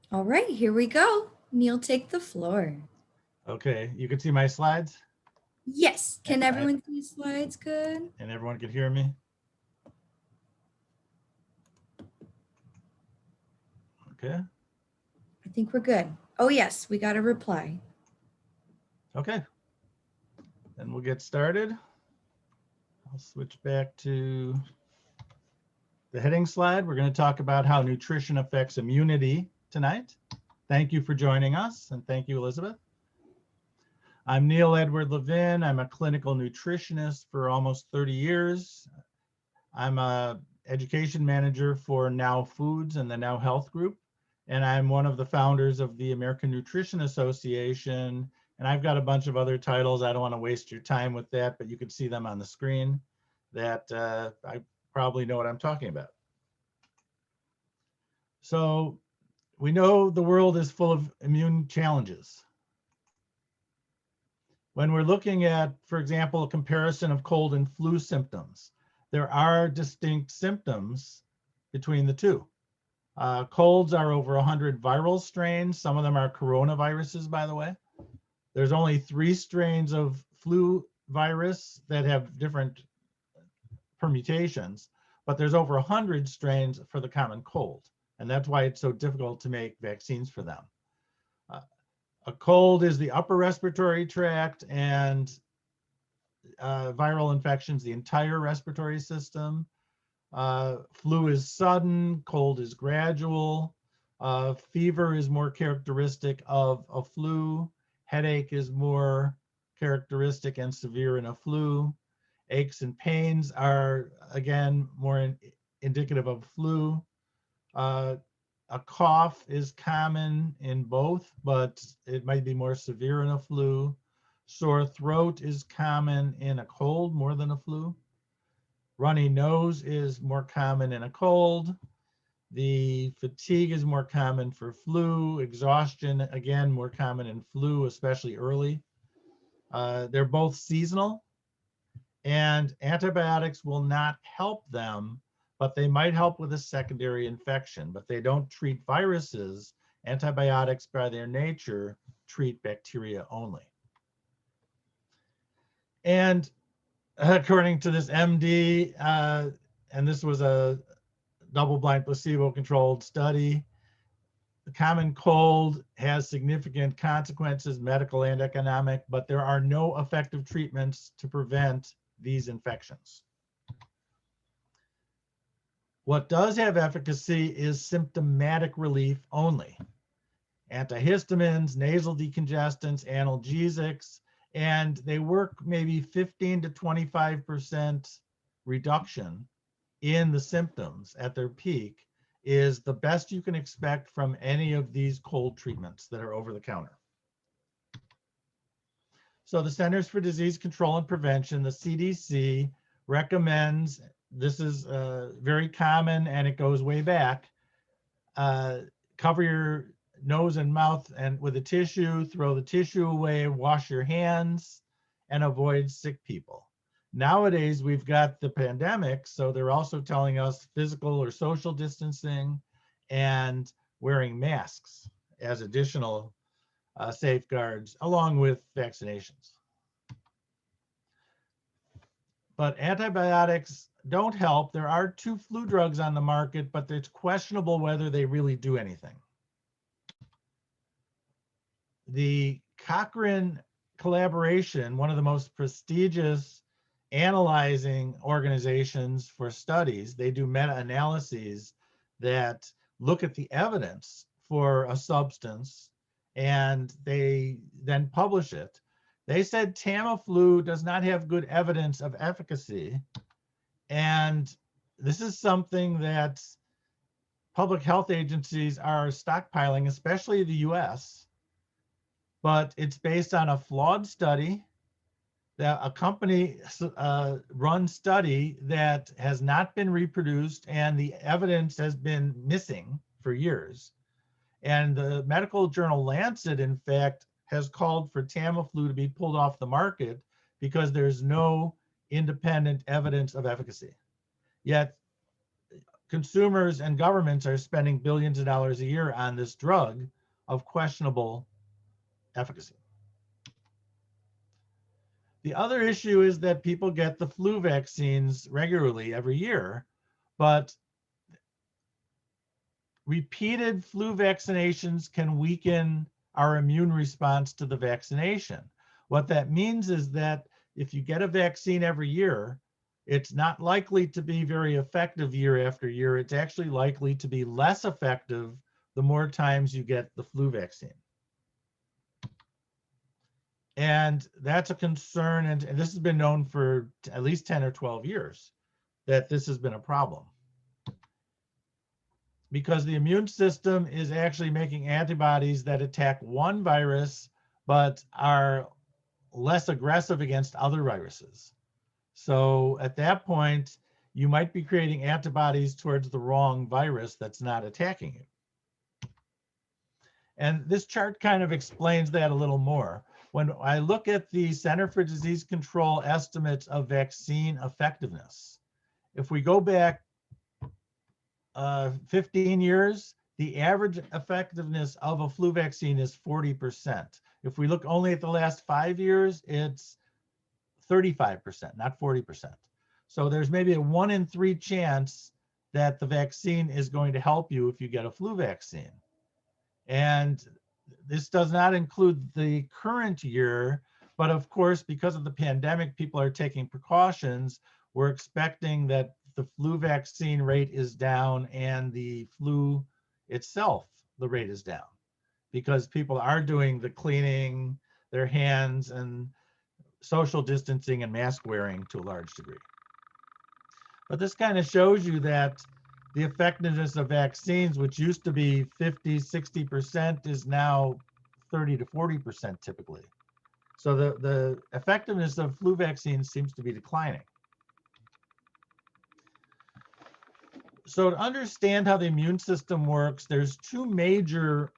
All right, here we go. Neil, take the floor. Okay, you can see my slides Yes, can and, everyone see slides good? and everyone can hear me. Okay, I think we're good. Oh, yes, we got a reply. okay, then we'll get started. I'll switch back to the heading slide. We're going to talk about how nutrition affects immunity tonight. Thank you for joining us, and thank you, Elizabeth. I'm Neil Edward Levin. I'm a clinical nutritionist for almost 30 years. I'm a education manager for Now Foods and the Now Health Group, and I'm one of the founders of the American Nutrition Association. And I've got a bunch of other titles. I don't want to waste your time with that, but you can see them on the screen that I probably know what I'm talking about. So we know the world is full of immune challenges. When we're looking at, for example, a comparison of cold and flu symptoms, there are distinct symptoms between the two. Colds are over 100 viral strains. Some of them are coronaviruses, by the way. There's only 3 strains of flu virus that have different permutations, but there's over 100 strains for the common cold. And that's why it's so difficult to make vaccines for them. A cold is the upper respiratory tract, and viral infections, the entire respiratory system. Flu is sudden, cold is gradual. Fever is more characteristic of a flu. Headache is more characteristic and severe in a flu. Aches and pains are, again, more indicative of flu. A cough is common in both, but it might be more severe in a flu. Sore throat is common in a cold more than a flu. Runny nose is more common in a cold. The fatigue is more common for flu. Exhaustion, again, more common in flu, especially early. They're both seasonal, and antibiotics will not help them, but they might help with a secondary infection, but they don't treat viruses. Antibiotics, by their nature, treat bacteria only. And according to this MD, and this was a double-blind placebo-controlled study, the common cold has significant consequences, medical and economic, but there are no effective treatments to prevent these infections. What does have efficacy is symptomatic relief only. Antihistamines, nasal decongestants, analgesics, and they work maybe 15 to 25% reduction in the symptoms at their peak is the best you can expect from any of these cold treatments that are over the counter. So the Centers for Disease Control and Prevention, the CDC, recommends, this is very common and it goes way back, cover your nose and mouth and with a tissue, throw the tissue away, wash your hands, and avoid sick people. Nowadays, we've got the pandemic, so they're also telling us physical or social distancing and wearing masks as additional safeguards, along with vaccinations. But antibiotics don't help. There are 2 flu drugs on the market, but it's questionable whether they really do anything. The Cochrane collaboration, one of the most prestigious analyzing organizations for studies, they do meta-analyses that look at the evidence for a substance and they then publish it. They said Tamiflu does not have good evidence of efficacy. And this is something that public health agencies are stockpiling, especially the US, but it's based on a flawed study, that a company run study that has not been reproduced, and the evidence has been missing for years. And the medical journal Lancet, in fact, has called for Tamiflu to be pulled off the market because there's no independent evidence of efficacy. Yet consumers and governments are spending billions of dollars a year on this drug of questionable efficacy. The other issue is that people get the flu vaccines regularly every year, but repeated flu vaccinations can weaken our immune response to the vaccination. What that means is that if you get a vaccine every year, it's not likely to be very effective year after year. It's actually likely to be less effective the more times you get the flu vaccine. And that's a concern, and this has been known for at least 10 or 12 years, that this has been a problem. Because the immune system is actually making antibodies that attack one virus, but are less aggressive against other viruses. So at that point, you might be creating antibodies towards the wrong virus that's not attacking you. And this chart kind of explains that a little more. When I look at the Center for Disease Control estimates of vaccine effectiveness, if we go back 15 years, the average effectiveness of a flu vaccine is 40%. If we look only at the last 5 years, it's 35%, not 40%. So there's maybe a 1 in 3 chance that the vaccine is going to help you if you get a flu vaccine. And this does not include the current year, but of course, because of the pandemic, people are taking precautions. We're expecting that the flu vaccine rate is down and the flu itself, the rate is down because people are doing the cleaning their hands and social distancing and mask wearing to a large degree. But this kind of shows you that the effectiveness of vaccines, which used to be 50, 60%, is now 30 to 40% typically. So the effectiveness of flu vaccines seems to be declining. So to understand how the immune system works, there's 2 major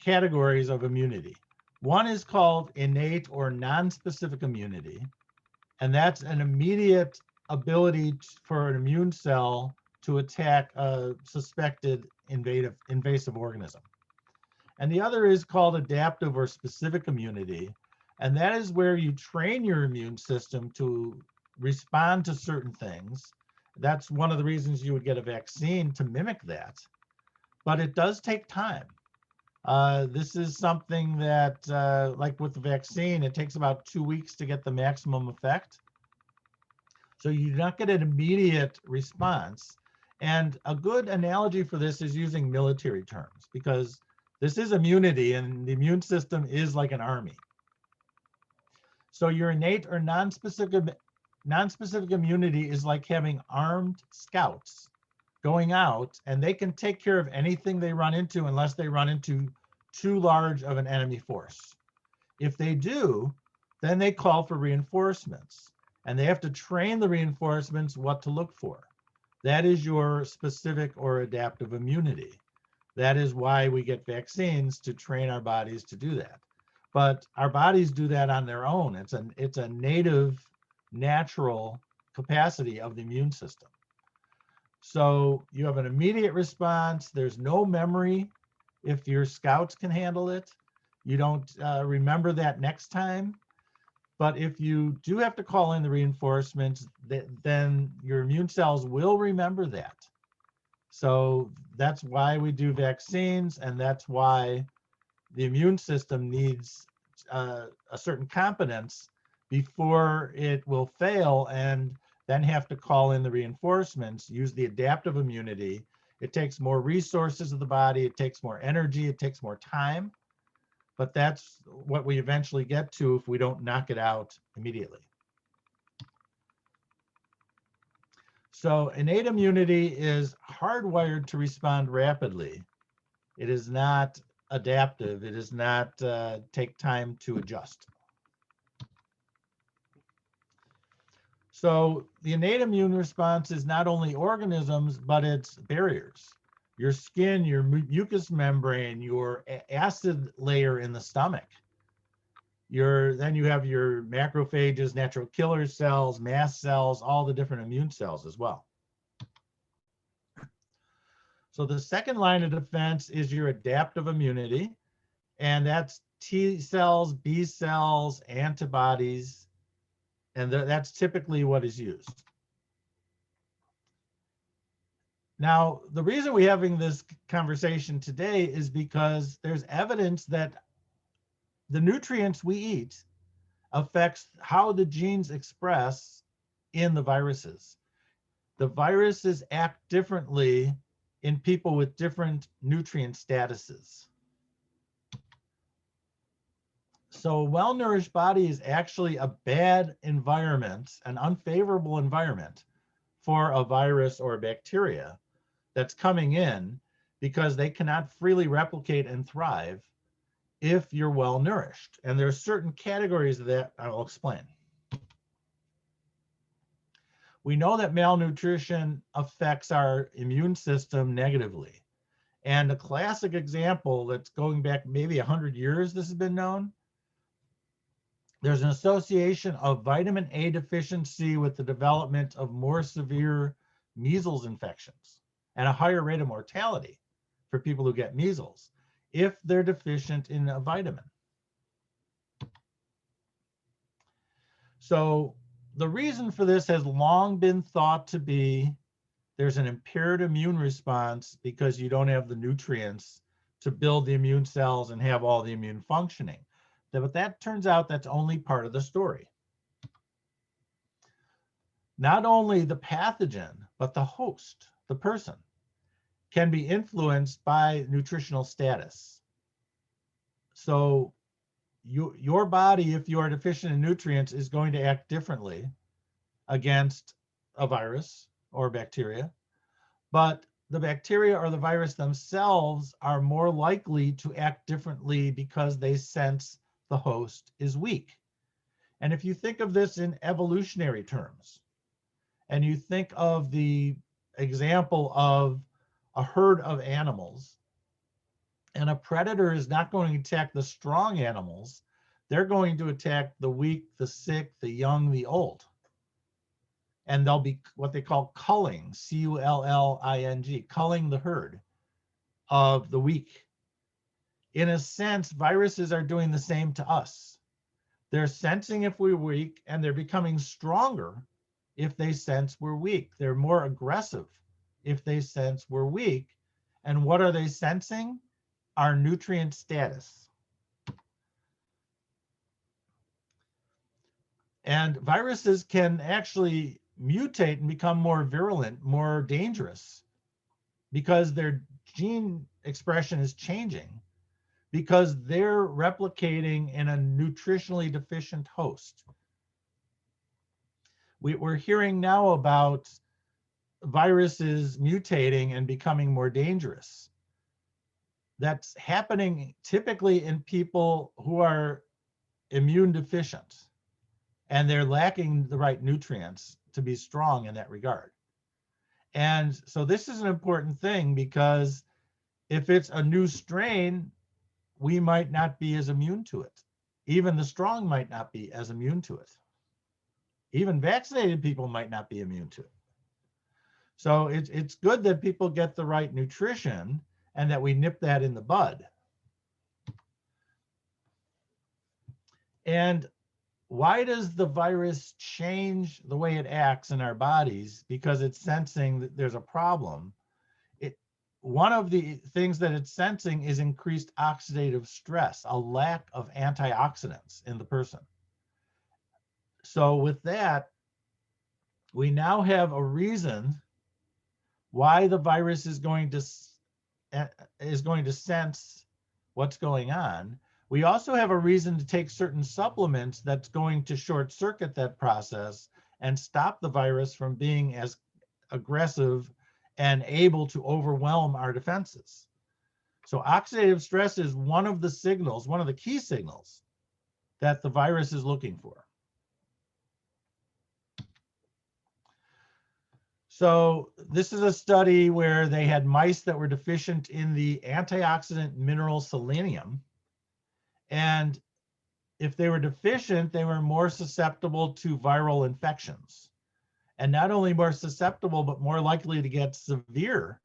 categories of immunity. One is called innate or non-specific immunity, and that's an immediate ability for an immune cell to attack a suspected invasive organism. And the other is called adaptive or specific immunity, and that is where you train your immune system to respond to certain things. That's one of the reasons you would get a vaccine, to mimic that, but it does take time. This is something that, like with the vaccine, it takes about 2 weeks to get the maximum effect. So you do not get an immediate response. And a good analogy for this is using military terms, because this is immunity and the immune system is like an army. So your innate or non-specific immunity is like having armed scouts going out, and they can take care of anything they run into unless they run into too large of an enemy force. If they do, then they call for reinforcements, and they have to train the reinforcements what to look for. That is your specific or adaptive immunity. That is why we get vaccines, to train our bodies to do that. But our bodies do that on their own. It's a native, natural capacity of the immune system. So you have an immediate response. There's no memory if your scouts can handle it. You don't remember that next time. But if you do have to call in the reinforcements, then your immune cells will remember that. So that's why we do vaccines, and that's why the immune system needs a certain competence before it will fail and then have to call in the reinforcements, use the adaptive immunity. It takes more resources of the body, it takes more energy, it takes more time, but that's what we eventually get to if we don't knock it out immediately. So innate immunity is hardwired to respond rapidly. It is not adaptive. It does not take time to adjust. So the innate immune response is not only organisms, but it's barriers. Your skin, your mucous membrane, your acid layer in the stomach. Then you have your macrophages, natural killer cells, mast cells, all the different immune cells as well. So the second line of defense is your adaptive immunity, and that's T cells, B cells, antibodies, and that's typically what is used. Now, the reason we're having this conversation today is because there's evidence that the nutrients we eat affects how the genes express in the viruses. The viruses act differently in people with different nutrient statuses. So a well-nourished body is actually a bad environment, an unfavorable environment for a virus or a bacteria that's coming in, because they cannot freely replicate and thrive if you're well nourished. And there are certain categories of that I'll explain. We know that malnutrition affects our immune system negatively. And a classic example that's going back maybe 100 years, this has been known. There's an association of vitamin A deficiency with the development of more severe measles infections and a higher rate of mortality for people who get measles if they're deficient in a vitamin. So the reason for this has long been thought to be there's an impaired immune response because you don't have the nutrients to build the immune cells and have all the immune functioning. But that turns out that's only part of the story. Not only the pathogen, but the host, the person, can be influenced by nutritional status. So your body, if you are deficient in nutrients, is going to act differently against a virus or bacteria, but the bacteria or the virus themselves are more likely to act differently because they sense the host is weak. And if you think of this in evolutionary terms, and you think of the example of a herd of animals, and a predator is not going to attack the strong animals, they're going to attack the weak, the sick, the young, the old. And they'll be what they call culling, C-U-L-L-I-N-G, culling the herd of the weak. In a sense, viruses are doing the same to us. They're sensing if we're weak, and they're becoming stronger if they sense we're weak. They're more aggressive if they sense we're weak. And what are they sensing? Our nutrient status. And viruses can actually mutate and become more virulent, more dangerous, because their gene expression is changing, because they're replicating in a nutritionally deficient host. We're hearing now about viruses mutating and becoming more dangerous. That's happening typically in people who are immune deficient, and they're lacking the right nutrients to be strong in that regard. And so this is an important thing, because if it's a new strain, we might not be as immune to it. Even the strong might not be as immune to it. Even vaccinated people might not be immune to it. So it's good that people get the right nutrition and that we nip that in the bud. And why does the virus change the way it acts in our bodies? Because it's sensing that there's a problem. One of the things that it's sensing is increased oxidative stress, a lack of antioxidants in the person. So with that, we now have a reason why the virus is going to sense what's going on. We also have a reason to take certain supplements that's going to short circuit that process and stop the virus from being as aggressive and able to overwhelm our defenses. So oxidative stress is one of the signals, one of the key signals that the virus is looking for. So this is a study where they had mice that were deficient in the antioxidant mineral selenium. And if they were deficient, they were more susceptible to viral infections. And not only more susceptible, but more likely to get severe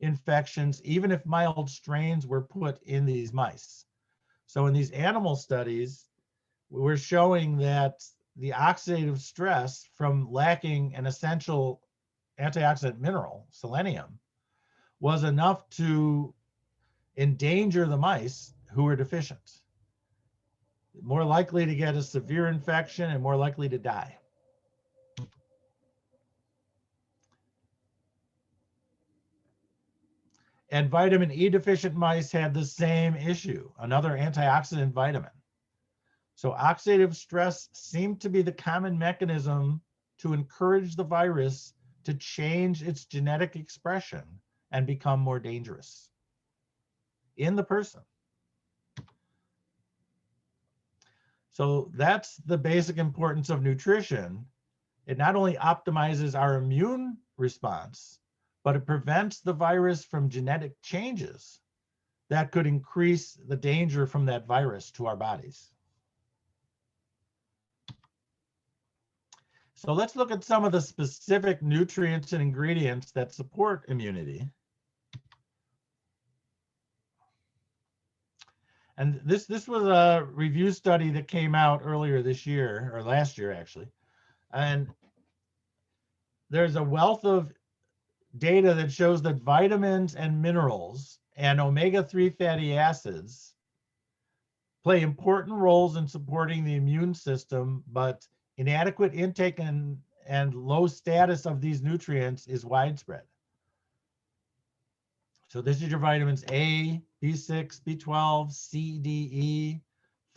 infections, even if mild strains were put in these mice. So in these animal studies, we're showing that the oxidative stress from lacking an essential antioxidant mineral, selenium, was enough to endanger the mice who were deficient, more likely to get a severe infection and more likely to die. And vitamin E deficient mice had the same issue, another antioxidant vitamin. So oxidative stress seemed to be the common mechanism to encourage the virus to change its genetic expression and become more dangerous in the person. So that's the basic importance of nutrition. It not only optimizes our immune response, but it prevents the virus from genetic changes that could increase the danger from that virus to our bodies. So let's look at some of the specific nutrients and ingredients that support immunity. And this was a review study that came out earlier this year, or last year actually. And there's a wealth of data that shows that vitamins and minerals and omega-3 fatty acids play important roles in supporting the immune system, but inadequate intake and low status of these nutrients is widespread. So this is your vitamins A, B6, B12, C, D, E,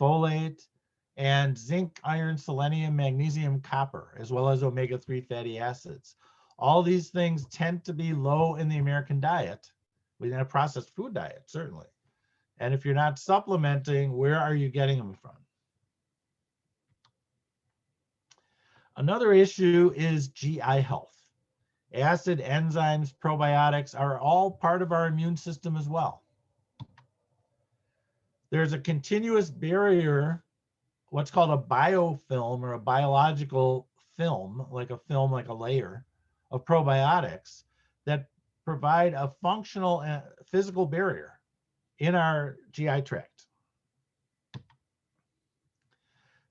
folate, and zinc, iron, selenium, magnesium, copper, as well as omega-3 fatty acids. All these things tend to be low in the American diet, within a processed food diet, certainly. And if you're not supplementing, where are you getting them from? Another issue is GI health. Acid, enzymes, probiotics are all part of our immune system as well. There's a continuous barrier, what's called a biofilm or a biological film, like a layer of probiotics that provide a functional physical barrier in our GI tract.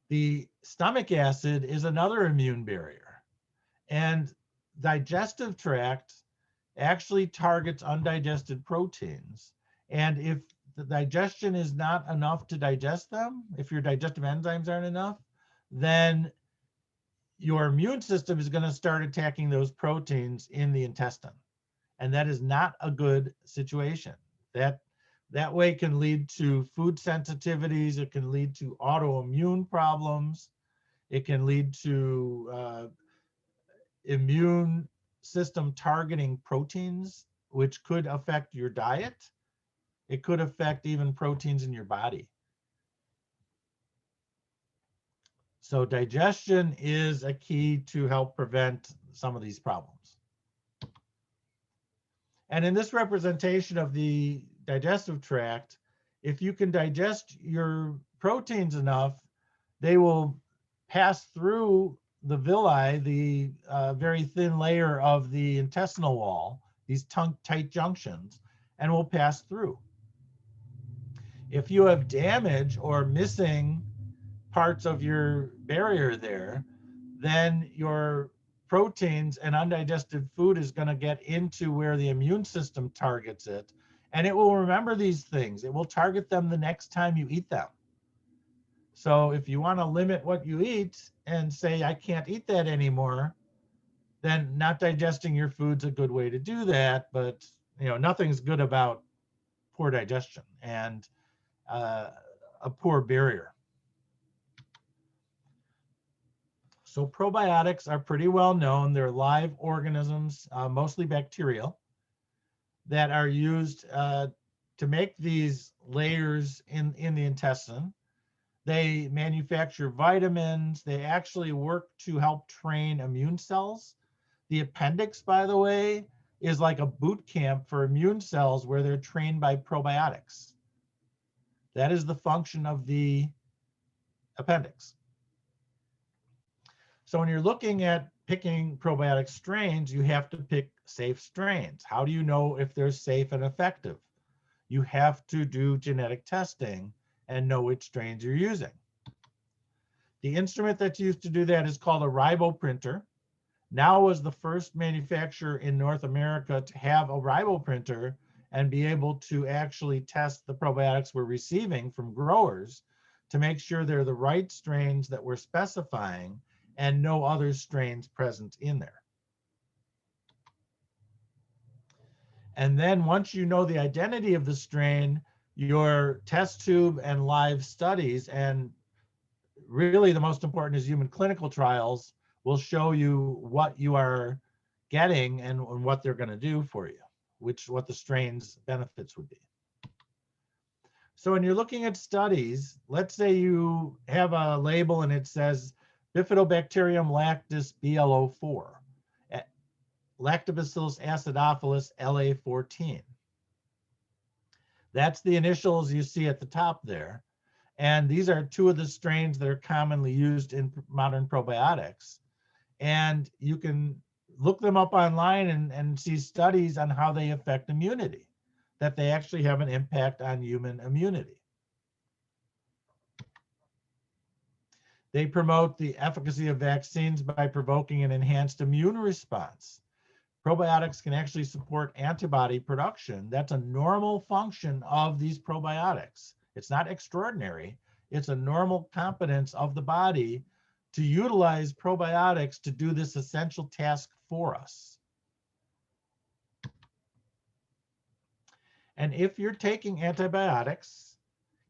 The stomach acid is another immune barrier, and digestive tract actually targets undigested proteins. And if the digestion is not enough to digest them, if your digestive enzymes aren't enough, then your immune system is going to start attacking those proteins in the intestine. And that is not a good situation. That way can lead to food sensitivities. It can lead to autoimmune problems. It can lead to immune system targeting proteins, which could affect your diet. It could affect even proteins in your body. So digestion is a key to help prevent some of these problems. And in this representation of the digestive tract, if you can digest your proteins enough, they will pass through the villi, the very thin layer of the intestinal wall, these tight junctions, and will pass through. If you have damage or missing parts of your barrier there, then your proteins and undigested food is going to get into where the immune system targets it, and it will remember these things. It will target them the next time you eat them. So if you want to limit what you eat and say, I can't eat that anymore, then not digesting your food's a good way to do that. But nothing's good about poor digestion and a poor barrier. So probiotics are pretty well known. They're live organisms, mostly bacterial, that are used to make these layers in the intestine. They manufacture vitamins. They actually work to help train immune cells. The appendix, by the way, is like a boot camp for immune cells where they're trained by probiotics. That is the function of the appendix. So when you're looking at picking probiotic strains, you have to pick safe strains. How do you know if they're safe and effective? You have to do genetic testing and know which strains you're using. The instrument that's used to do that is called a riboprinter. Now was the first manufacturer in North America to have a riboprinter and be able to actually test the probiotics we're receiving from growers to make sure they're the right strains that we're specifying and no other strains present in there. And then once you know the identity of the strain, your test tube and live studies, and really the most important is human clinical trials, will show you what you are getting and what they're going to do for you, what the strain's benefits would be. So when you're looking at studies, let's say you have a label and it says Bifidobacterium lactis BLO4, Lactobacillus acidophilus LA14. That's the initials you see at the top there. And these are two of the strains that are commonly used in modern probiotics. And you can look them up online and see studies on how they affect immunity, that they actually have an impact on human immunity. They promote the efficacy of vaccines by provoking an enhanced immune response. Probiotics can actually support antibody production. That's a normal function of these probiotics. It's not extraordinary. It's a normal competence of the body to utilize probiotics to do this essential task for us. And if you're taking antibiotics,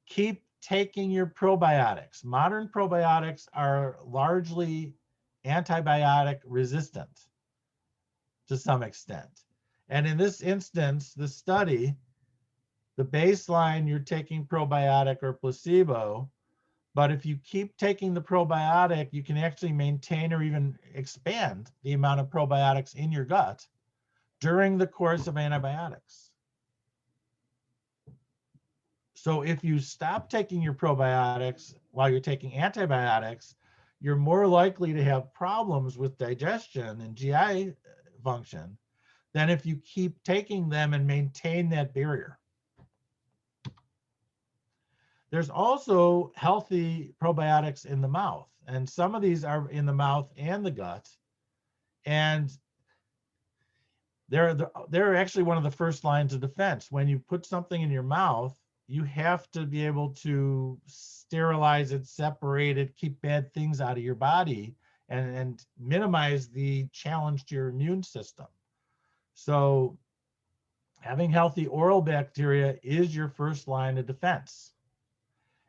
keep taking your probiotics. Modern probiotics are largely antibiotic resistant to some extent. And in this instance, the study, the baseline, you're taking probiotic or placebo, but if you keep taking the probiotic, you can actually maintain or even expand the amount of probiotics in your gut during the course of antibiotics. So if you stop taking your probiotics while you're taking antibiotics, you're more likely to have problems with digestion and GI function than if you keep taking them and maintain that barrier. There's also healthy probiotics in the mouth, and some of these are in the mouth and the gut, and they're actually one of the first lines of defense. When you put something in your mouth, you have to be able to sterilize it, separate it, keep bad things out of your body, and minimize the challenge to your immune system. So having healthy oral bacteria is your first line of defense.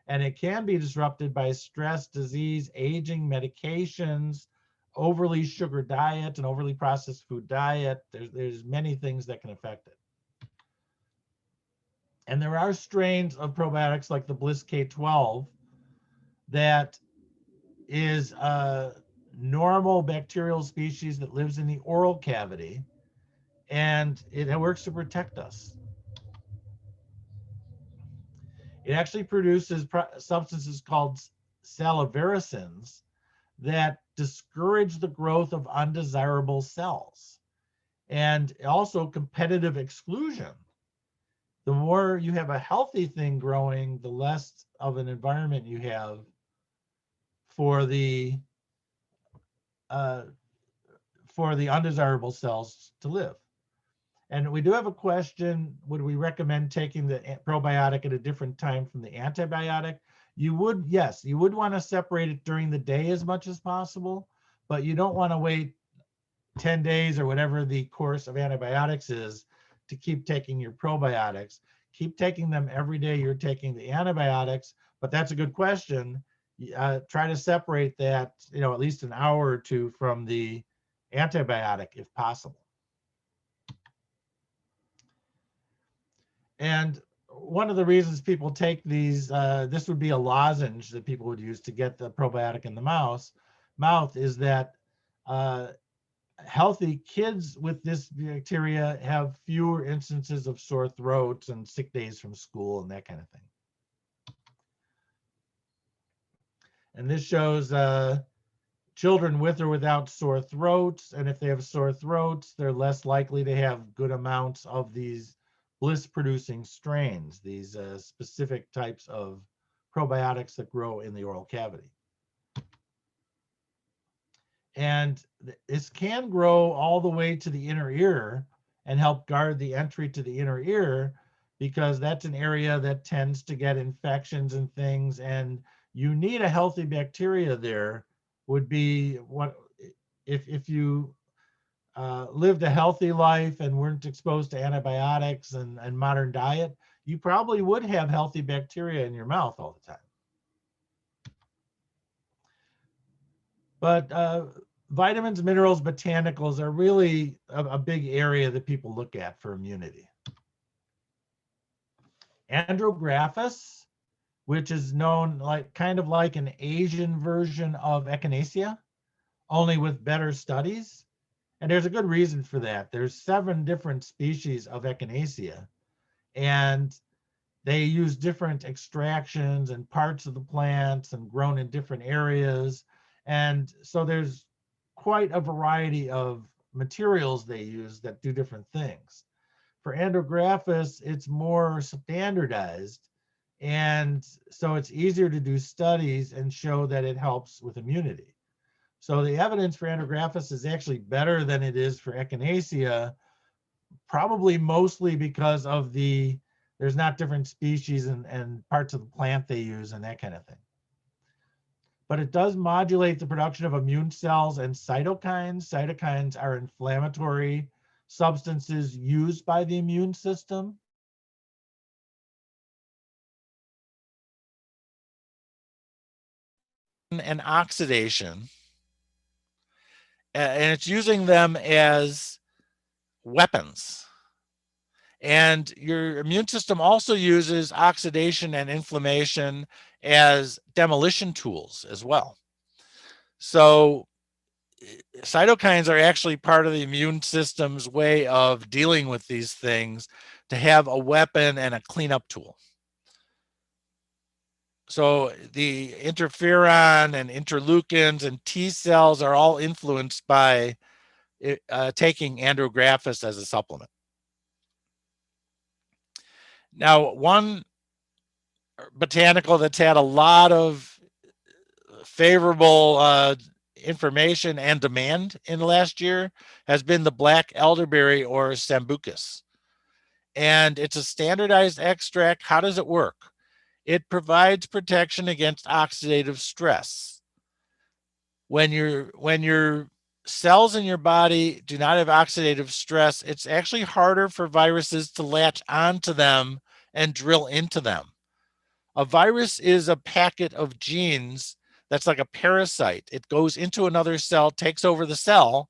And it can be disrupted by stress, disease, aging, medications, overly sugar diet, and overly processed food diet. There's many things that can affect it. And there are strains of probiotics like the Bliss K12 that is a normal bacterial species that lives in the oral cavity, and it works to protect us. It actually produces substances called salivarians that discourage the growth of undesirable cells, and also competitive exclusion. The more you have a healthy thing growing, the less of an environment you have for the undesirable cells to live. And we do have a question: would we recommend taking the probiotic at a different time from the antibiotic? You would, yes, you would want to separate it during the day as much as possible, but you don't want to wait 10 days or whatever the course of antibiotics is to keep taking your probiotics. Keep taking them every day you're taking the antibiotics, but that's a good question. Try to separate that, at least an hour or two from the antibiotic if possible. And one of the reasons people take these, this would be a lozenge that people would use to get the probiotic in the mouth, is that healthy kids with this bacteria have fewer instances of sore throats and sick days from school and that kind of thing. And this shows children with or without sore throats. And if they have sore throats, they're less likely to have good amounts of these bliss-producing strains, these specific types of probiotics that grow in the oral cavity. And this can grow all the way to the inner ear and help guard the entry to the inner ear, because that's an area that tends to get infections and things. And you need a healthy bacteria there. Would be what if you lived a healthy life and weren't exposed to antibiotics and modern diet, you probably would have healthy bacteria in your mouth all the time. But vitamins, minerals, botanicals are really a big area that people look at for immunity. Andrographis, which is known kind of like an Asian version of Echinacea, only with better studies. And there's a good reason for that. There's 7 different species of Echinacea, and they use different extractions and parts of the plants and grown in different areas. And so there's quite a variety of materials they use that do different things. For Andrographis, it's more standardized. And so it's easier to do studies and show that it helps with immunity. So the evidence for Andrographis is actually better than it is for Echinacea, probably mostly because of there's not different species and parts of the plant they use and that kind of thing. But it does modulate the production of immune cells and cytokines. Cytokines are inflammatory substances used by the immune system. And oxidation. And it's using them as weapons. And your immune system also uses oxidation and inflammation as demolition tools as well. So cytokines are actually part of the immune system's way of dealing with these things, to have a weapon and a cleanup tool. So the interferon and interleukins and T cells are all influenced by taking Andrographis as a supplement. Now, one botanical that's had a lot of favorable information and demand in the last year has been the black elderberry, or Sambucus. And it's a standardized extract. How does it work? It provides protection against oxidative stress. When your cells in your body do not have oxidative stress, it's actually harder for viruses to latch onto them and drill into them. A virus is a packet of genes that's like a parasite. It goes into another cell, takes over the cell,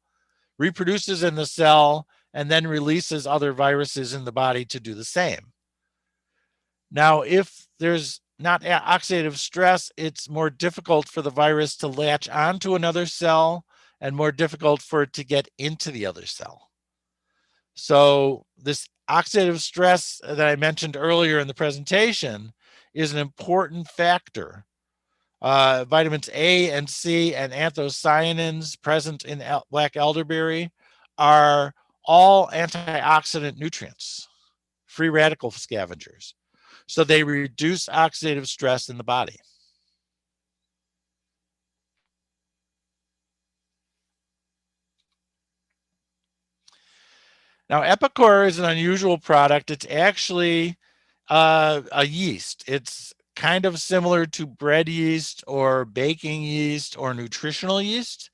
reproduces in the cell, and then releases other viruses in the body to do the same. Now, if there's not oxidative stress, it's more difficult for the virus to latch onto another cell and more difficult for it to get into the other cell. So this oxidative stress that I mentioned earlier in the presentation is an important factor. Vitamins A and C and anthocyanins present in black elderberry are all antioxidant nutrients, free radical scavengers. So they reduce oxidative stress in the body. Now, Epicore is an unusual product. It's actually a yeast. It's kind of similar to bread yeast or baking yeast or nutritional yeast.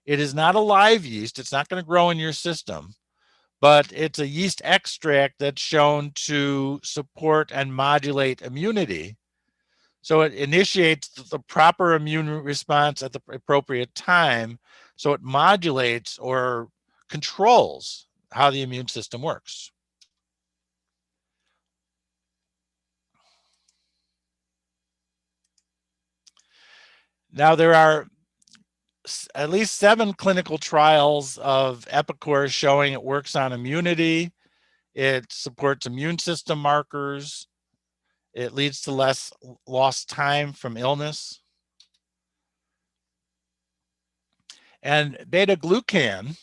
It is not a live yeast. It's not going to grow in your system, but it's a yeast extract that's shown to support and modulate immunity. So it initiates the proper immune response at the appropriate time. So it modulates or controls how the immune system works. Now, there are at least 7 clinical trials of Epicore showing it works on immunity. It supports immune system markers. It leads to less lost time from illness. And beta glucan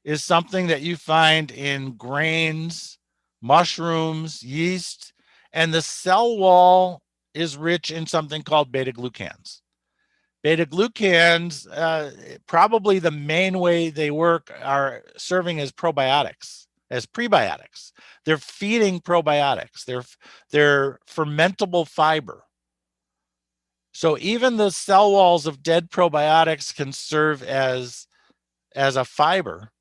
is something that you find in grains, mushrooms, yeast, and the cell wall is rich in something called beta glucans. Beta glucans, probably the main way they work are serving as probiotics, as prebiotics. They're feeding probiotics. They're fermentable fiber. So even the cell walls of dead probiotics can serve as a fiber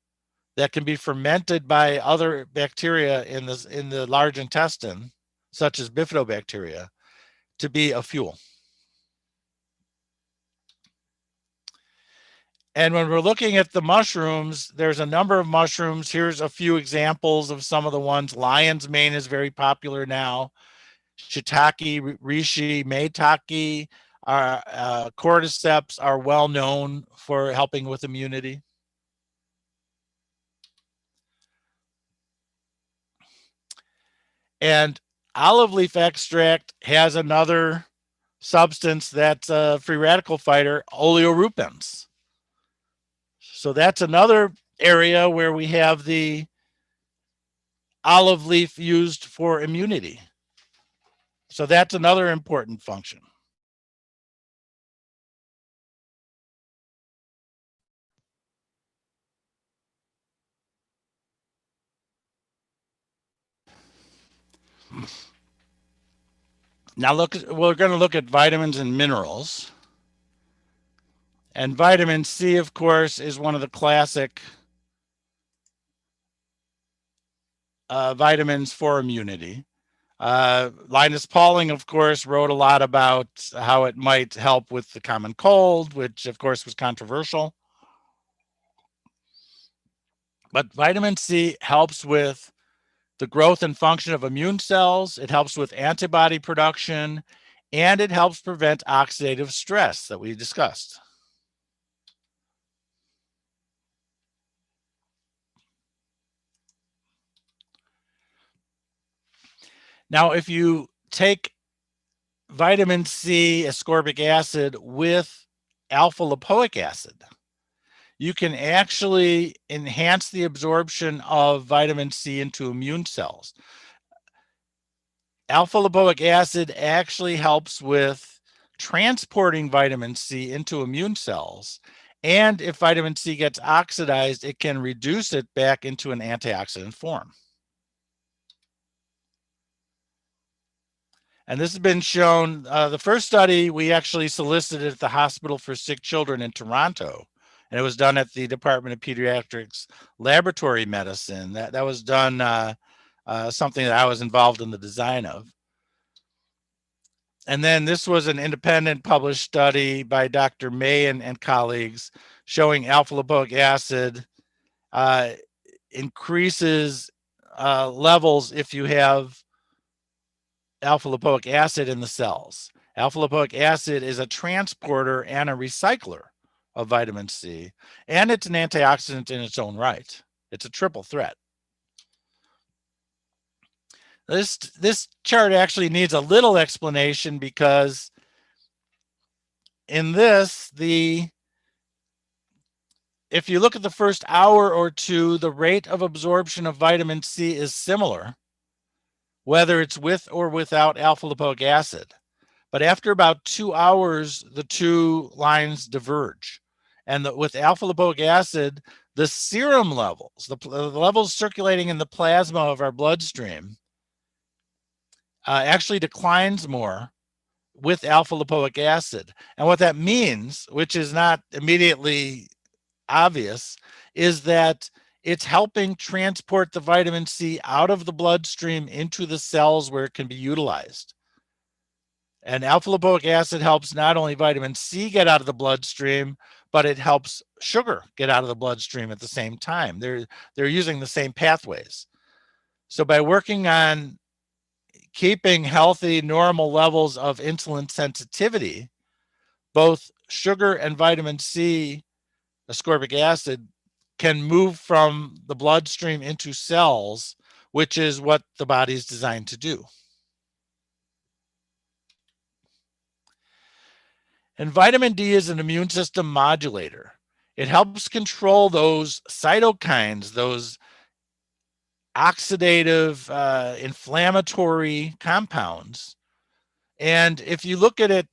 that can be fermented by other bacteria in the large intestine, such as bifidobacteria, to be a fuel. And when we're looking at the mushrooms, there's a number of mushrooms. Here's a few examples of some of the ones. Lion's mane is very popular now. Shiitake, reishi, maitake, cordyceps are well known for helping with immunity. And olive leaf extract has another substance that's a free radical fighter, oleorubins. So that's another area where we have the olive leaf used for immunity. So that's another important function. Now we're going to look at vitamins and minerals. And vitamin C, of course, is one of the classic vitamins for immunity. Linus Pauling, of course, wrote a lot about how it might help with the common cold, which, of course, was controversial. But vitamin C helps with the growth and function of immune cells. It helps with antibody production, and it helps prevent oxidative stress that we discussed. Now, if you take vitamin C ascorbic acid with alpha lipoic acid, you can actually enhance the absorption of vitamin C into immune cells. Alpha lipoic acid actually helps with transporting vitamin C into immune cells. And if vitamin C gets oxidized, it can reduce it back into an antioxidant form. And this has been shown, the first study we actually solicited at the Hospital for Sick Children in Toronto, and it was done at the Department of Pediatrics Laboratory Medicine. That was done something that I was involved in the design of. And then this was an independent published study by Dr. May and colleagues showing alpha lipoic acid increases levels if you have alpha lipoic acid in the cells. Alpha lipoic acid is a transporter and a recycler of vitamin C, and it's an antioxidant in its own right. It's a triple threat. This chart actually needs a little explanation because in this, if you look at the first hour or two, the rate of absorption of vitamin C is similar, whether it's with or without alpha lipoic acid. But after about 2 hours, the two lines diverge. And with alpha lipoic acid, the serum levels, the levels circulating in the plasma of our bloodstream, actually declines more with alpha lipoic acid. And what that means, which is not immediately obvious, is that it's helping transport the vitamin C out of the bloodstream into the cells where it can be utilized. And alpha lipoic acid helps not only vitamin C get out of the bloodstream, but it helps sugar get out of the bloodstream at the same time. They're using the same pathways. So by working on keeping healthy, normal levels of insulin sensitivity, both sugar and vitamin C, ascorbic acid, can move from the bloodstream into cells, which is what the body is designed to do. And vitamin D is an immune system modulator. It helps control those cytokines, those oxidative, inflammatory compounds. And if you look at it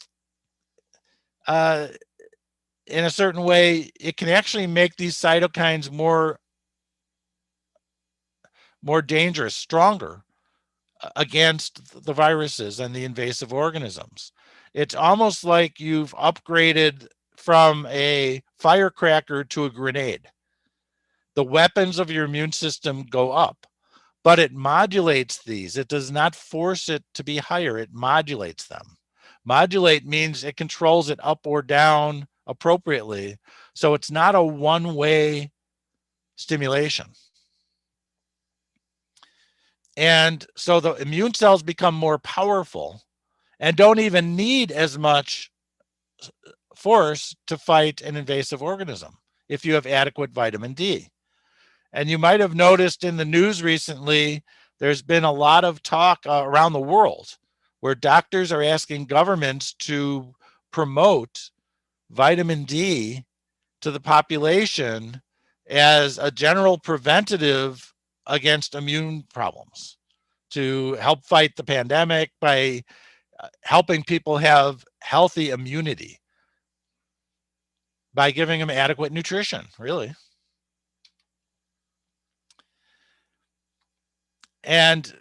in a certain way, it can actually make these cytokines more dangerous, stronger against the viruses and the invasive organisms. It's almost like you've upgraded from a firecracker to a grenade. The weapons of your immune system go up, but it modulates these. It does not force it to be higher. It modulates them. Modulate means it controls it up or down appropriately. So it's not a one-way stimulation. And so the immune cells become more powerful and don't even need as much force to fight an invasive organism if you have adequate vitamin D. And you might have noticed in the news recently, there's been a lot of talk around the world where doctors are asking governments to promote vitamin D to the population as a general preventative against immune problems, to help fight the pandemic by helping people have healthy immunity by giving them adequate nutrition, really. And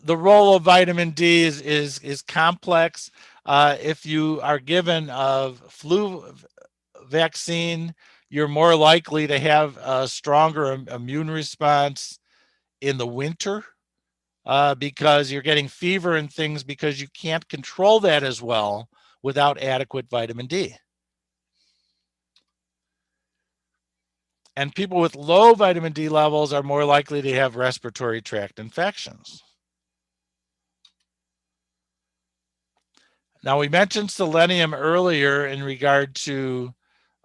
the role of vitamin D is complex. If you are given a flu vaccine, you're more likely to have a stronger immune response in the winter because you're getting fever and things because you can't control that as well without adequate vitamin D. And people with low vitamin D levels are more likely to have respiratory tract infections. Now, we mentioned selenium earlier in regard to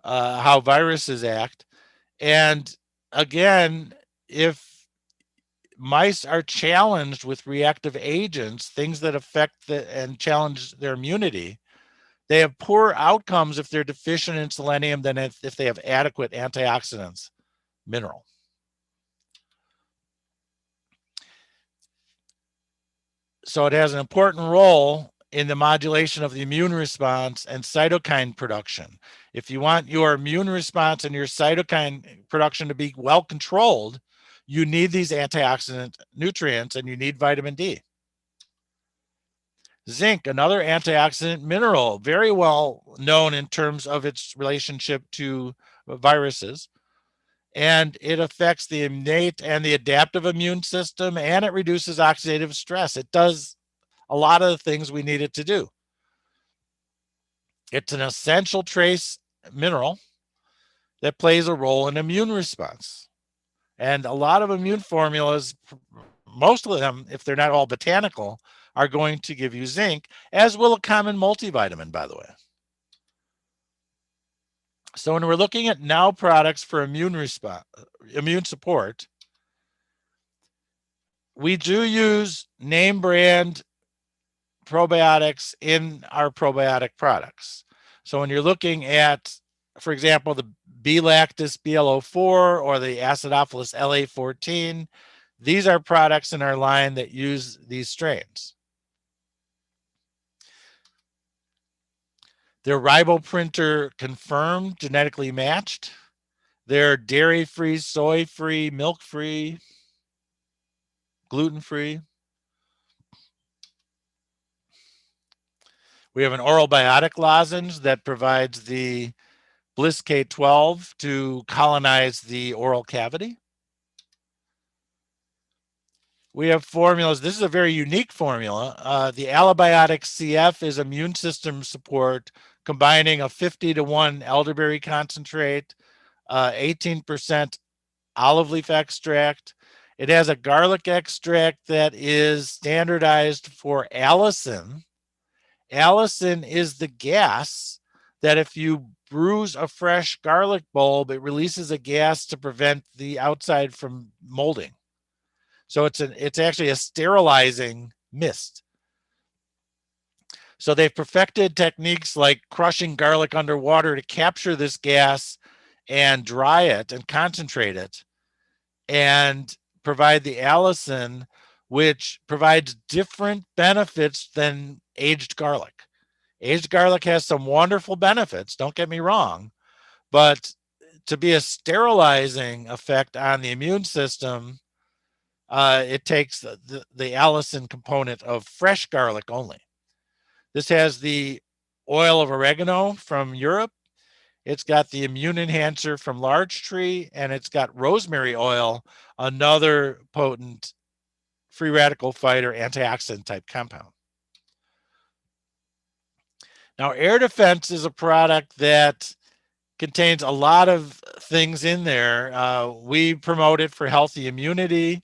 how viruses act. And again, if mice are challenged with reactive agents, things that affect and challenge their immunity, they have poor outcomes if they're deficient in selenium than if they have adequate antioxidants, mineral. So it has an important role in the modulation of the immune response and cytokine production. If you want your immune response and your cytokine production to be well controlled, you need these antioxidant nutrients and you need vitamin D. Zinc, another antioxidant mineral, very well known in terms of its relationship to viruses. And it affects the innate and the adaptive immune system, and it reduces oxidative stress. It does a lot of the things we need it to do. It's an essential trace mineral that plays a role in immune response. And a lot of immune formulas, most of them, if they're not all botanical, are going to give you zinc, as will a common multivitamin, by the way. So when we're looking at now products for immune support, we do use name brand probiotics in our probiotic products. So when you're looking at, for example, the B-lactis BLO4 or the acidophilus LA14, these are products in our line that use these strains. They're riboprinter confirmed, genetically matched. They're dairy-free, soy-free, milk-free, gluten-free. We have an oral biotic lozenge that provides the Bliss K12 to colonize the oral cavity. We have formulas. This is a very unique formula. The Allibiotic CF is immune system support, combining a 50-to-1 elderberry concentrate, 18% olive leaf extract. It has a garlic extract that is standardized for allicin. Allicin is the gas that if you bruise a fresh garlic bulb, it releases a gas to prevent the outside from molding. So it's actually a sterilizing mist. So they've perfected techniques like crushing garlic underwater to capture this gas and dry it and concentrate it and provide the allicin, which provides different benefits than aged garlic. Aged garlic has some wonderful benefits, don't get me wrong, but to be a sterilizing effect on the immune system, it takes the allicin component of fresh garlic only. This has the oil of oregano from Europe. It's got the immune enhancer from larch tree, and it's got rosemary oil, another potent free radical fighter antioxidant type compound. Now, Air Defense is a product that contains a lot of things in there. We promote it for healthy immunity,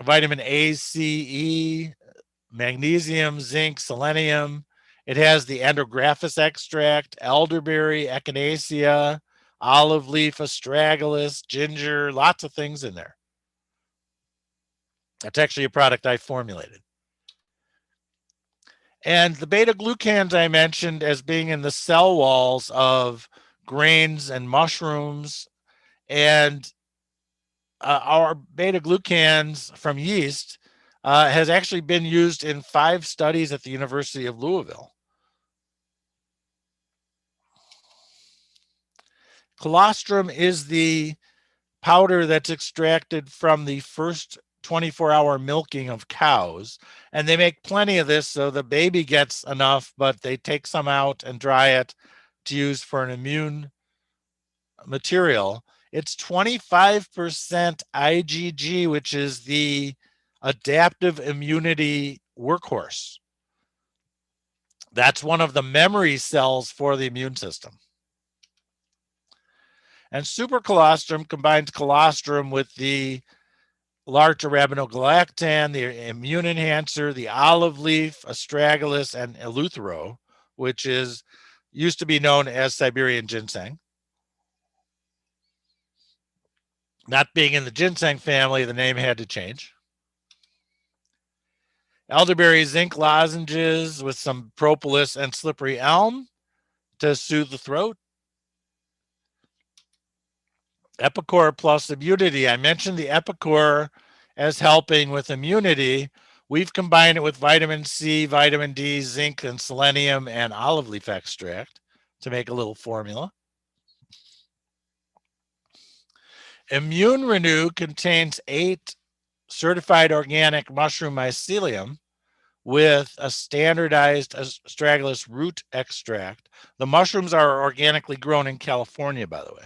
vitamin A, C, E, magnesium, zinc, selenium. It has the andrographis extract, elderberry, echinacea, olive leaf, astragalus, ginger, lots of things in there. That's actually a product I formulated. And the beta glucans I mentioned as being in the cell walls of grains and mushrooms. And our beta glucans from yeast has actually been used in 5 studies at the University of Louisville. Colostrum is the powder that's extracted from the first 24-hour milking of cows, and they make plenty of this so the baby gets enough, but they take some out and dry it to use for an immune material. It's 25% IgG, which is the adaptive immunity workhorse. That's one of the memory cells for the immune system. And super colostrum combines colostrum with the larch arabinogalactan, the immune enhancer, the olive leaf, astragalus, and eleuthero, which is used to be known as Siberian ginseng. Not being in the ginseng family, the name had to change. Elderberry zinc lozenges with some propolis and slippery elm to soothe the throat. Epicore plus immunity. I mentioned the Epicore as helping with immunity. We've combined it with vitamin C, vitamin D, zinc, and selenium, and olive leaf extract to make a little formula. Immune Renew contains 8 certified organic mushroom mycelium with a standardized astragalus root extract. The mushrooms are organically grown in California, by the way.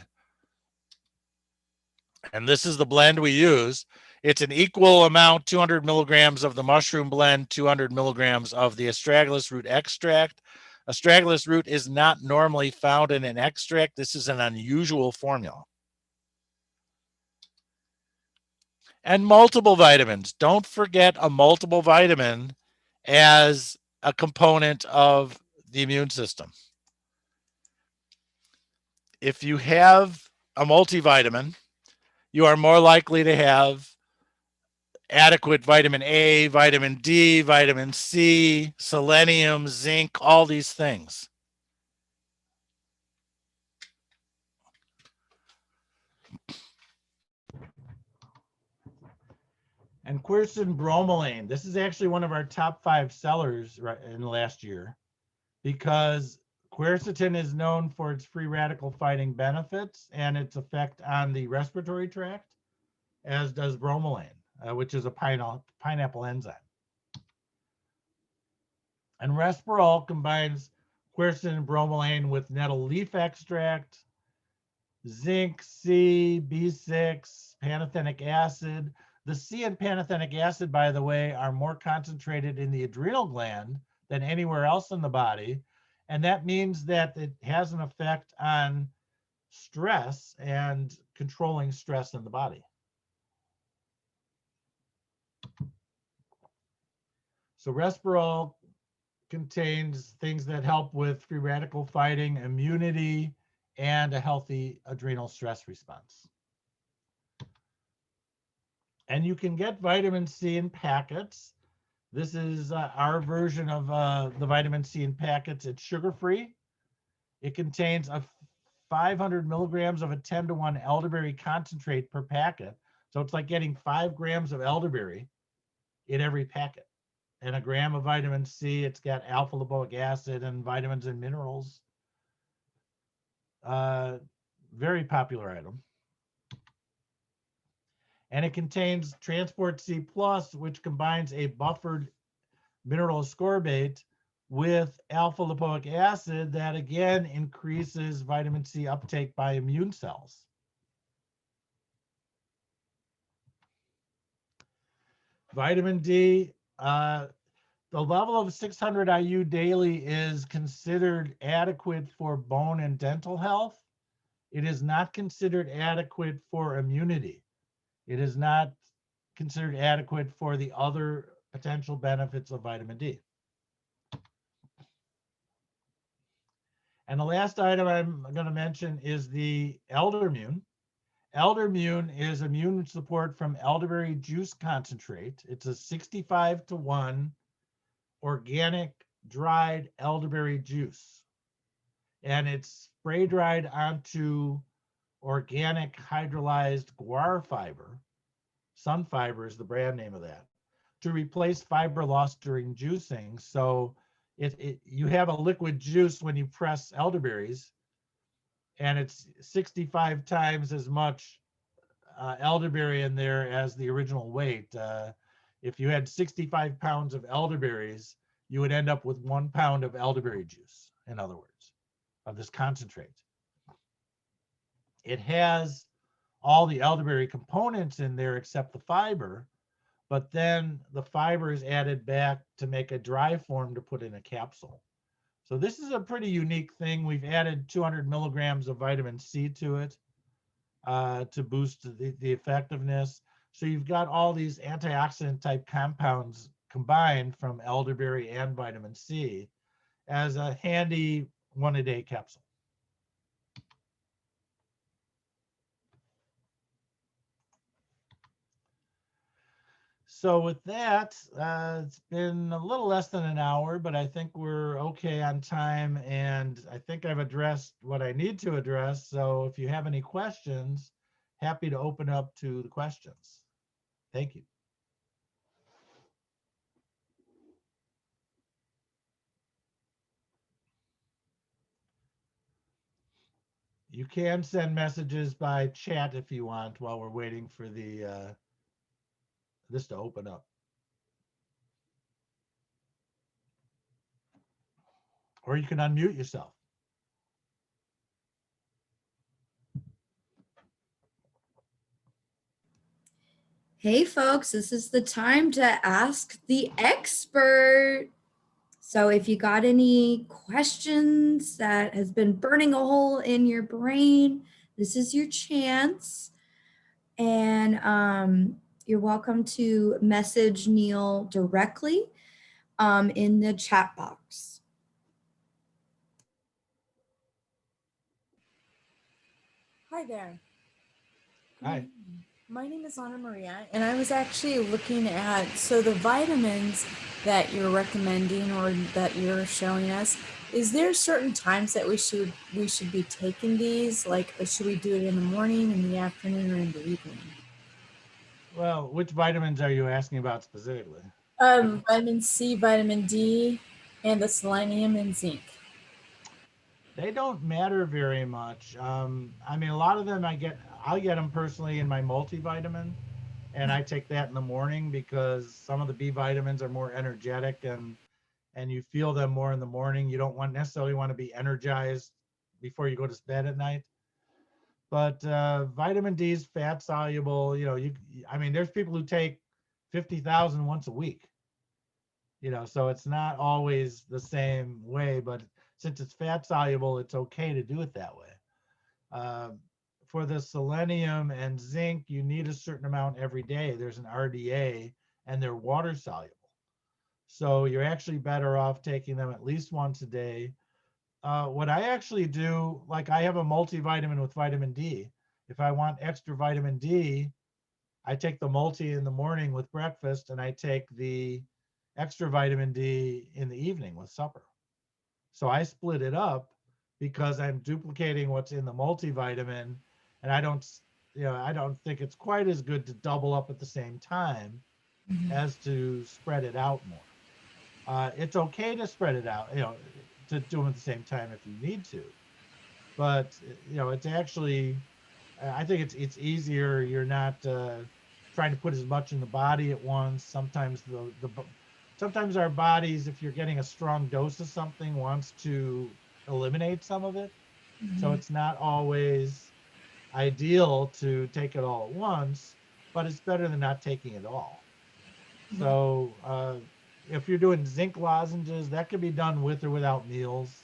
And this is the blend we use. It's an equal amount, 200 milligrams of the mushroom blend, 200 milligrams of the astragalus root extract. Astragalus root is not normally found in an extract. This is an unusual formula. And multiple vitamins. Don't forget a multiple vitamin as a component of the immune system. If you have a multivitamin, you are more likely to have adequate vitamin A, vitamin D, vitamin C, selenium, zinc, all these things. And quercetin bromelain. This is actually one of our top 5 sellers in the last year because quercetin is known for its free radical fighting benefits and its effect on the respiratory tract, as does bromelain, which is a pineapple enzyme. And Resperol combines quercetin and bromelain with nettle leaf extract, zinc, C, B6, pantothenic acid. The C and pantothenic acid, by the way, are more concentrated in the adrenal gland than anywhere else in the body. And that means that it has an effect on stress and controlling stress in the body. So Resperol contains things that help with free radical fighting, immunity, and a healthy adrenal stress response. And you can get vitamin C in packets. This is our version of the vitamin C in packets. It's sugar-free. It contains a 500 milligrams of a 10-to-1 elderberry concentrate per packet. So it's like getting 5 grams of elderberry in every packet. And a gram of vitamin C, it's got alpha lipoic acid and vitamins and minerals. Very popular item. And it contains Transport C Plus, which combines a buffered mineral ascorbate with alpha lipoic acid that again increases vitamin C uptake by immune cells. Vitamin D, the level of 600 IU daily is considered adequate for bone and dental health. It is not considered adequate for immunity. It is not considered adequate for the other potential benefits of vitamin D. And the last item I'm going to mention is the Eldermune. Eldermune is immune support from elderberry juice concentrate. It's a 65-to-1 organic dried elderberry juice. And it's spray dried onto organic hydrolyzed guar fiber. Sun Fiber is the brand name of that, to replace fiber lost during juicing. So you have a liquid juice when you press elderberries, and it's 65 times as much elderberry in there as the original weight. If you had 65 pounds of elderberries, you would end up with 1 pound of elderberry juice, in other words, of this concentrate. It has all the elderberry components in there except the fiber, but then the fiber is added back to make a dry form to put in a capsule. So this is a pretty unique thing. We've added 200 milligrams of vitamin C to it to boost the effectiveness. So you've got all these antioxidant type compounds combined from elderberry and vitamin C as a handy 1-a-day capsule. So with that, it's been a little less than an hour, but I think we're okay on time, and I think I've addressed what I need to address. So if you have any questions, happy to open up to the questions. Thank you. You can send messages by chat if you want while we're waiting for the this to open up. Or you can unmute yourself. Hey folks, this is the time to ask the expert. So if you got any questions that has been burning a hole in your brain, this is your chance. And you're welcome to message Neil directly in the chat box. Hi there. Hi. My name is Anna Maria, and I was actually looking at, so the vitamins that you're recommending or that you're showing us, is there certain times that we should be taking these? Like, should we do it in the morning, in the afternoon, or in the evening? Well, which vitamins are you asking about specifically? Vitamin C, vitamin D, and the selenium and zinc. They don't matter very much. I mean, a lot of them I get them personally in my multivitamin, and I take that in the morning because some of the B vitamins are more energetic and you feel them more in the morning. You don't necessarily want to be energized before you go to bed at night. But vitamin D is fat soluble. You know, I mean, there's people who take 50,000 once a week. You know, so it's not always the same way, but since it's fat soluble, it's okay to do it that way. For the selenium and zinc, you need a certain amount every day. There's an RDA, and they're water soluble. So you're actually better off taking them at least once a day. What I actually do, like I have a multivitamin with vitamin D. If I want extra vitamin D, I take the multi in the morning with breakfast, and I take the extra vitamin D in the evening with supper. So I split it up because I'm duplicating what's in the multivitamin, and I don't think it's quite as good to double up at the same time as to spread it out more. It's okay to spread it out, to do them at the same time if you need to, but it's actually, I think it's easier. You're not trying to put as much in the body at once. Sometimes sometimes our bodies, if you're getting a strong dose of something, wants to eliminate some of it. So it's not always ideal to take it all at once, but it's better than not taking it all. So if you're doing zinc lozenges, that can be done with or without meals.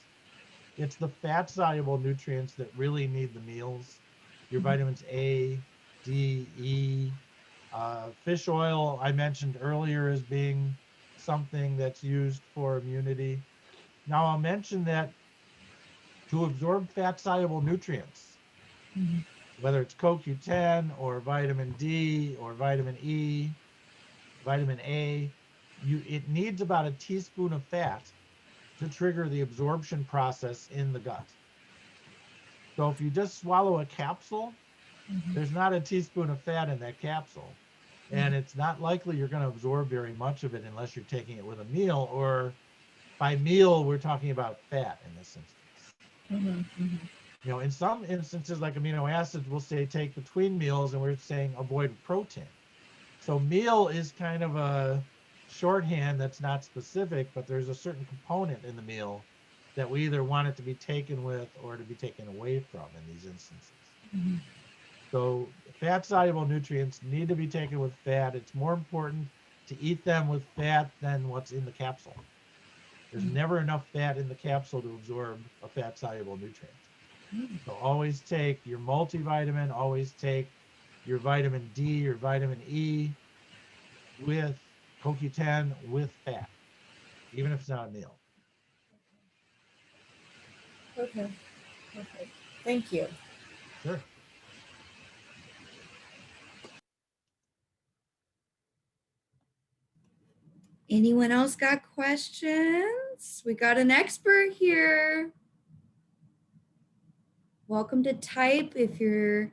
It's the fat soluble nutrients that really need the meals. Your vitamins A, D, E, fish oil, I mentioned earlier as being something that's used for immunity. Now I'll mention that to absorb fat soluble nutrients, whether it's CoQ10 or vitamin D or vitamin E, vitamin A, it needs about a teaspoon of fat to trigger the absorption process in the gut. So if you just swallow a capsule, there's not a teaspoon of fat in that capsule. And it's not likely you're going to absorb very much of it unless you're taking it with a meal, or by meal, we're talking about fat in this instance. In some instances, like amino acids, we'll say take between meals, and we're saying avoid protein. So meal is kind of a shorthand that's not specific, but there's a certain component in the meal that we either want it to be taken with or to be taken away from in these instances. So fat soluble nutrients need to be taken with fat. It's more important to eat them with fat than what's in the capsule. There's never enough fat in the capsule to absorb a fat soluble nutrient. So always take your multivitamin, always take your vitamin D or vitamin E with CoQ10 with fat, even if it's not a meal. Okay. Thank you. Sure. Anyone else got questions? We got an expert here. Welcome to type if you're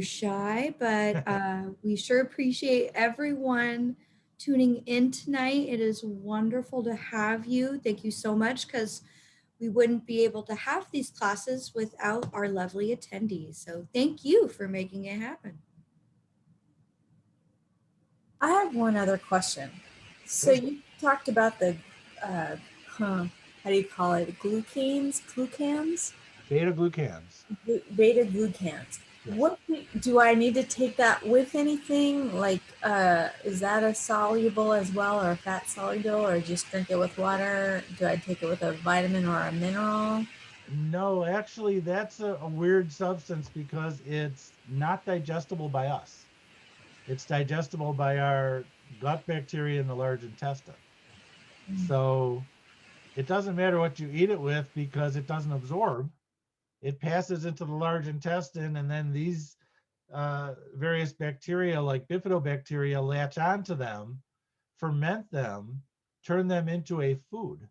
shy, but we sure appreciate everyone tuning in tonight. It is wonderful to have you. Thank you so much, because we wouldn't be able to have these classes without our lovely attendees. So thank you for making it happen. I have one other question. So Sure. you talked about the, how do you call it? Glucans? Beta glucans. Beta glucans. Yes. What do I need to take that with anything? Like, is that a soluble as well, or a fat soluble, or just drink it with water? Do I take it with a vitamin or a mineral? No, actually, that's a weird substance because it's not digestible by us. It's digestible by our gut bacteria in the large intestine. So it doesn't matter what you eat it with because it doesn't absorb. It passes into the large intestine, and then these various bacteria like bifidobacteria latch onto them, ferment them, turn them into a food.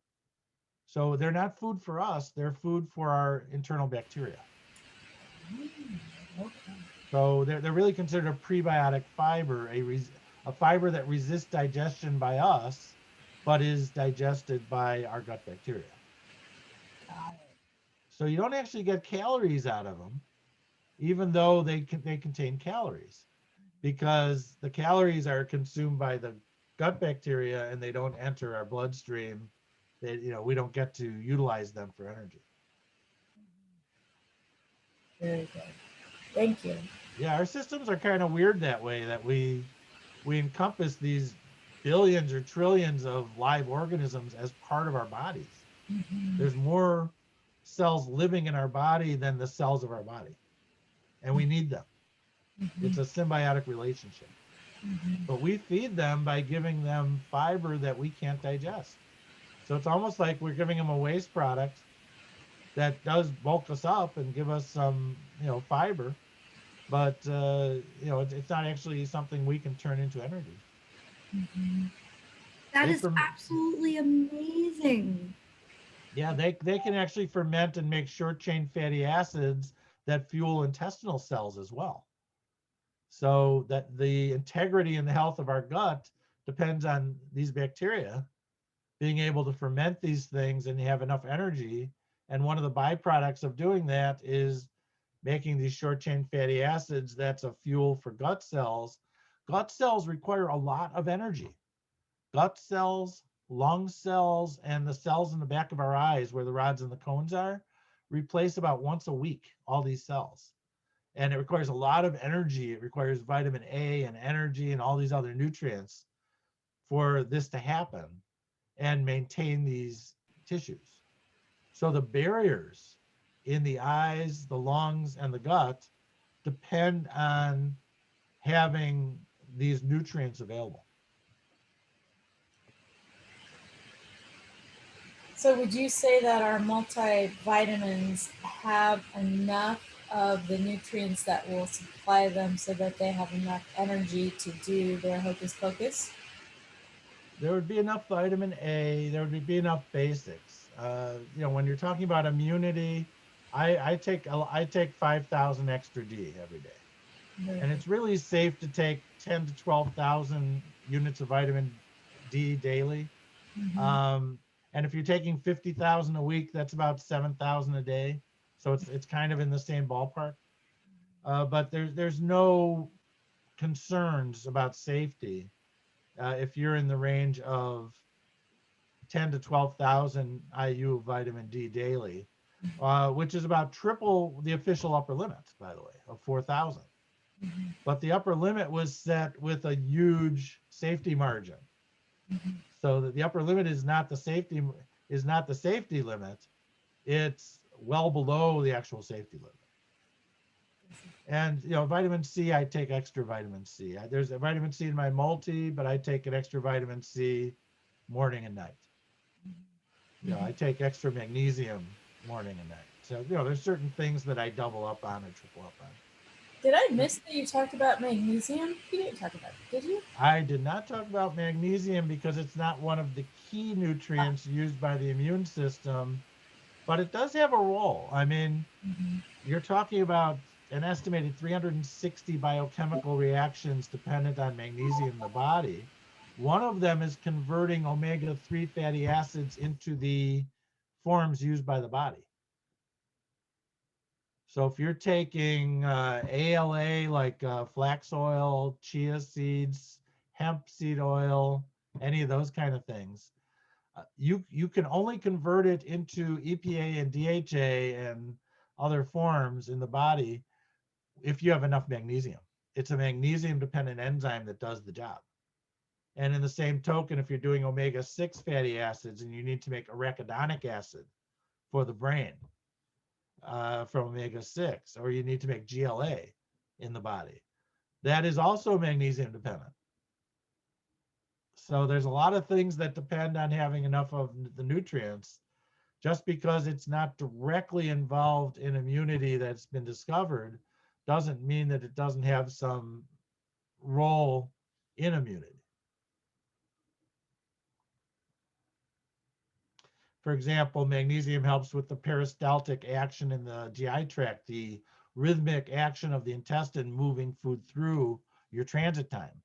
So they're not food for us, they're food for our internal bacteria. So they're really considered a prebiotic fiber, a fiber that resists digestion by us, but is digested by our gut bacteria. So you don't actually get calories out of them, even though they contain calories, because the calories are consumed by the gut bacteria and they don't enter our bloodstream. We don't get to utilize them for energy. Very good. Thank you. Yeah, our systems are kind of weird that way, that we encompass these billions or trillions of live organisms as part of our bodies. There's more cells living in our body than the cells of our body, and we need them. It's a symbiotic relationship. But we feed them by giving them fiber that we can't digest. So it's almost like we're giving them a waste product that does bulk us up and give us some, fiber, but it's not actually something we can turn into energy. That is absolutely amazing. Yeah, they can actually ferment and make short chain fatty acids that fuel intestinal cells as well. So that the integrity and the health of our gut depends on these bacteria being able to ferment these things and have enough energy. And one of the byproducts of doing that is making these short chain fatty acids. That's a fuel for gut cells. Gut cells require a lot of energy. Gut cells, lung cells, and the cells in the back of our eyes where the rods and the cones are replace about once a week, all these cells. And it requires a lot of energy. It requires vitamin A and energy and all these other nutrients for this to happen and maintain these tissues. So the barriers in the eyes, the lungs, and the gut depend on having these nutrients available. So would you say that our multivitamins have enough of the nutrients that will supply them so that they have enough energy to do their hocus pocus? There would be enough vitamin A, there would be enough basics. When you're talking about immunity, I take 5,000 extra D every day. Very And good. it's really safe to take 10 to 12,000 units of vitamin D daily. Mhm. Um, and if you're taking 50,000 a week, that's about 7,000 a day. So it's kind of in the same ballpark. But there's no concerns about safety if you're in the range of 10 to 12,000 IU of vitamin D daily, which is about triple the official upper limit, by the way, of 4,000. Mhm. But the upper limit was set with a huge safety margin, Mhm. so that the upper limit is not the safety limit. It's well below the actual safety limit. And vitamin C, I take extra vitamin C. There's a vitamin C in my multi, but I take an extra vitamin C morning and night. I take extra magnesium morning and night. So there's certain things that I double up on or triple up on. Did I miss that you talked about magnesium? You didn't talk about it, did you? I did not talk about magnesium because it's not one of the key Ah. nutrients used by the immune system, but it does have a role. I mean, Mhm. you're talking about an estimated 360 biochemical reactions dependent on magnesium in the body. One of them is converting omega-3 fatty acids into the forms used by the body. So if you're taking ALA like flax oil, chia seeds, hemp seed oil, any of those kind of things, you can only convert it into EPA and DHA and other forms in the body if you have enough magnesium. It's a magnesium dependent enzyme that does the job. And in the same token, if you're doing omega-6 fatty acids and you need to make arachidonic acid for the brain, from omega-6, or you need to make GLA in the body. That is also magnesium dependent. So there's a lot of things that depend on having enough of the nutrients. Just because it's not directly involved in immunity that's been discovered doesn't mean that it doesn't have some role in immunity. For example, magnesium helps with the peristaltic action in the GI tract, the rhythmic action of the intestine moving food through your transit time.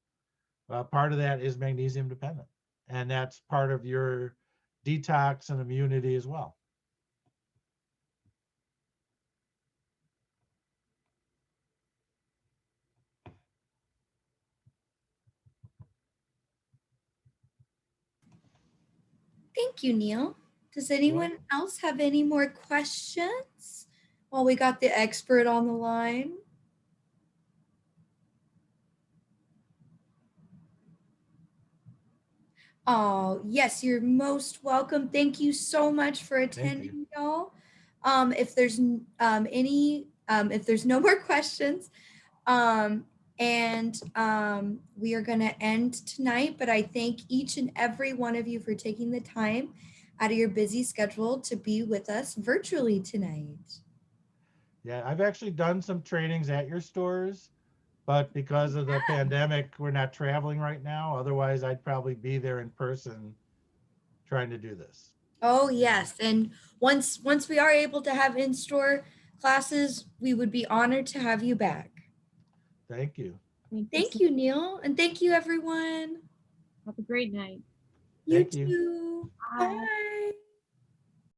Part of that is magnesium dependent, and that's part of your detox and immunity as well. Thank you, Neil. Does You're anyone welcome. else have any more questions while we got the expert on the line? Oh, yes, you're most welcome. Thank you so much for Thank you. attending, y'all. If there's no more questions, um, we are going to end tonight, but I thank each and every one of you for taking the time out of your busy schedule to be with us virtually tonight. Yeah, I've actually done some trainings at your stores, but because of the pandemic, we're not traveling right now. Otherwise, I'd probably be there in person trying to do this. Oh, yes. And once we are able to have in-store classes, we would be honored to have you back. Thank you. Thank you, Neil. And thank you, everyone. Have a great night. You Thank you. too. Bye. Bye.